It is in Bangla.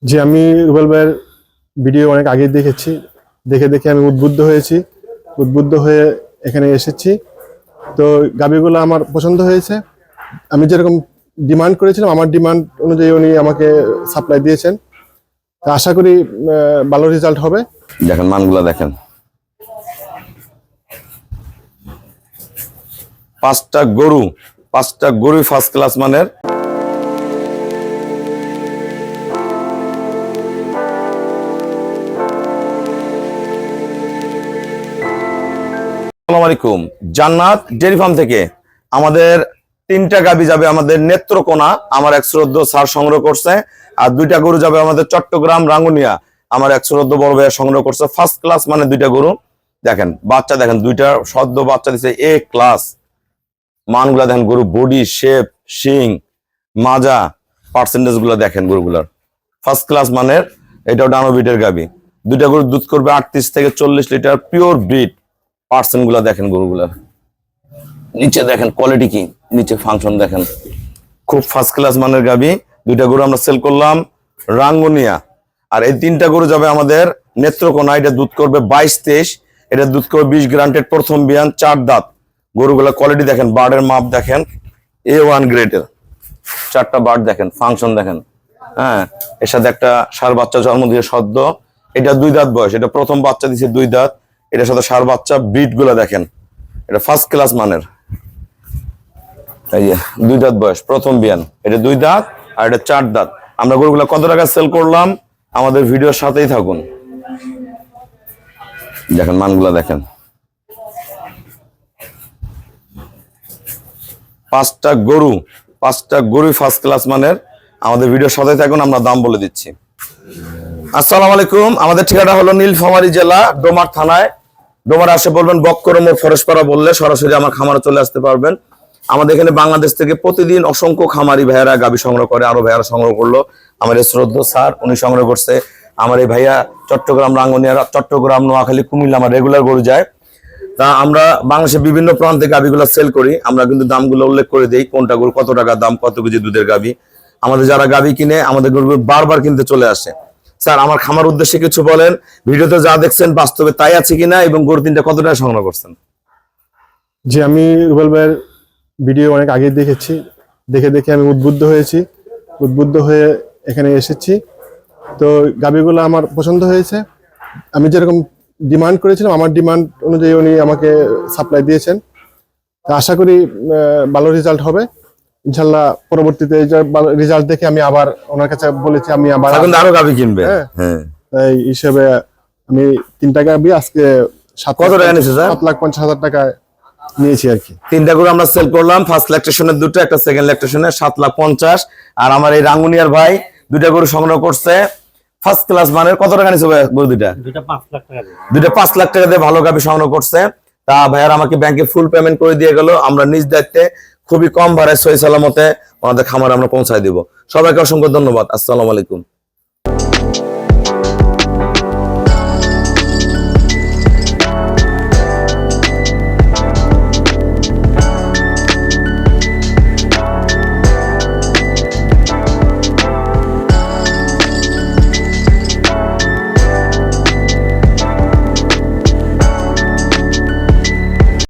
যে আমি রুবেল ভাইয়ের ভিডিও অনেক আগে দেখেছি, দেখে আমি উদ্বুদ্ধ হয়ে এখানে এসেছি। তো গাভীগুলো আমার পছন্দ হয়েছে। আমি যেরকম ডিমান্ড করেছিলাম, আমার ডিমান্ড অনুযায়ী উনি আমাকে সাপ্লাই দিয়েছেন। আশা করি ভালো রেজাল্ট হবে। দেখেন মানগুলা দেখেন, পাঁচটা গরু ফার্স্ট ক্লাস মানের। আসসালামু আলাইকুম, জান্নাত ডেয়ারি ফার্ম থেকে আমাদের 3টা গাভী যাবে আমাদের নেত্রকোনা, আমার এক শ্রদ্ধ স্যার সংগ্রহ করছে। আর 2টা গরু যাবে আমাদের চট্টগ্রাম রাঙ্গুনিয়া, আমার এক শ্রদ্ধ বড় ভাইয়া সংগ্রহ করছে। ফার্স্ট ক্লাস মানে 2টা গরু দেখেন, বাচ্চা দেখেন, 2টা সদ্য বাচ্চা দিচ্ছে এ ক্লাস। মানগুলা দেখেন, গরু বডি শেপ, শিং, মাজা, পার্সেন্টেজ গুলা দেখেন গরুগুলার ফার্স্ট ক্লাস মানের। এটাও ডানোবিটের গাভী। 2টা গরু দুধ করবে 38 থেকে 40 লিটার, পিওর ব্রিড। পার্সেন্ট গুলা দেখেন গরুগুলার, নিচে দেখেন কোয়ালিটি কি, নিচে ফাংশন দেখেন, খুব ফার্স্ট ক্লাস মানের গাভী। 2টা গরু আমরা সেল করলাম রাঙ্গুনিয়া। আর এই 3টা গরু যাবে আমাদের নেত্রকোনা। এটা দুধ করবে 22-23, এটা দুধ করবে 20 গ্রান্টেড, প্রথম বিয়ান, 4 দাঁত। গরুগুলা কোয়ালিটি দেখেন, বার্ডের মাপ দেখেন, A1 গ্রেডের। 4টা বার্ড দেখেন, ফাংশন দেখেন। হ্যাঁ, এর সাথে একটা ষাঁড় বাচ্চা জন্ম দিয়ে সদ্য, এটা 2 দাঁত বয়স, এটা প্রথম বাচ্চা দিছে 2 দাঁত। এটার সাথে ষাঁড় বাচ্চা, ব্রিড গুলা দেখেন, এটা ফার্স্ট ক্লাস মানের। এই যে 2 দাঁত বয়স, প্রথম বিয়ান, এটা 2 দাঁত আর এটা 4 দাঁত। আমরা গরুগুলা কত টাকা সেল করলাম, আমাদের ভিডিওর সাথেই থাকুন। দেখেন মানগুলা দেখেন, 5টা গরু ফার্স্ট ক্লাস মানের। আমাদের ভিডিওর সাথে থাকুন, আমরা দাম বলে দিচ্ছি। আসসালামু আলাইকুম, আমাদের ঠিকানা হলো নীলফামারী জেলা, ডোমার থানায়। ডোমার আসে বলবেন বক্করম ও ফরেশপাড়া বললে সরাসরি আমার খামারে চলে আসতে পারবেন। আমাদের এখানে বাংলাদেশ থেকে প্রতিদিন অসংখ্য খামারি ভাইয়ারা গাভী সংগ্রহ করে, আরো ভাইয়ারা সংগ্রহ করলো। আমার এই শ্রদ্ধ স্যার, উনি সংগ্রহ করছে। আমার এই ভাইয়া চট্টগ্রাম রাঙ্গুনিয়া, চট্টগ্রাম, নোয়াখালী, কুমিল্লা আমার রেগুলার গরু যায়। তা আমরা বাংলাদেশের বিভিন্ন প্রান্তে গাভীগুলো সেল করি। আমরা কিন্তু দামগুলো উল্লেখ করে দিই, কোনটা গরু কত টাকা দাম, কত কেজি দুধের গাভী। আমাদের যারা গাভী কিনে আমাদের গরু বারবার কিনতে চলে আসে। স্যার, আমার খামার উদ্দেশ্যে কিছু বলেন, ভিডিওতে যা দেখছেন বাস্তবে তাই আছে কিনা, এবং গরু 3টা কত টাকা সংগ্রহ করছেন? যে আমি রুবেল ভাইয়ের ভিডিও অনেক আগে দেখেছি, দেখে আমি উদ্বুদ্ধ হয়ে এখানে এসেছি। তো গাভীগুলো আমার পছন্দ হয়েছে। আমি যেরকম ডিমান্ড করেছিলাম, আমার ডিমান্ড অনুযায়ী উনি আমাকে সাপ্লাই দিয়েছেন। আশা করি ভালো রেজাল্ট হবে ইনশাল্লাহ। পরবর্তীতে রেজাল্ট দেখে আমি আবার ওনার কাছে বলেছি আমি আবার আরো গাভী কিনবে। হ্যাঁ, এই হিসেবে আমি 3টা গাভী আজকে কত টাকা নিয়েছে স্যার? 7,50,000 টাকা নিয়েছি আর কি। 3টা গরু আমরা সেল করলাম, ফার্স্ট ল্যাকটেশনের 2টা, একটা সেকেন্ড ল্যাকটেশনের 7,50,000। আর আমার এই রাঙ্গুনিয়ার ভাই 2টা গরু সংগ্রহ করছে ফার্স্ট ক্লাস মানের। কত টাকা নিয়েছে গরু 2টা? 5 লাখ টাকা দিয়ে ভালো গাভী সংগ্রহ করছে। তা ভাইয়ার আমাকে ব্যাংকে ফুল পেমেন্ট করে দিয়ে গেল। আমরা নিজ দায়িত্বে খুবই কম ভাড়ায় সহি সালামতে আমাদের খামারে আমরা পৌঁছায় দিব। সবাইকে অসংখ্য ধন্যবাদ। আসসালামু আলাইকুম।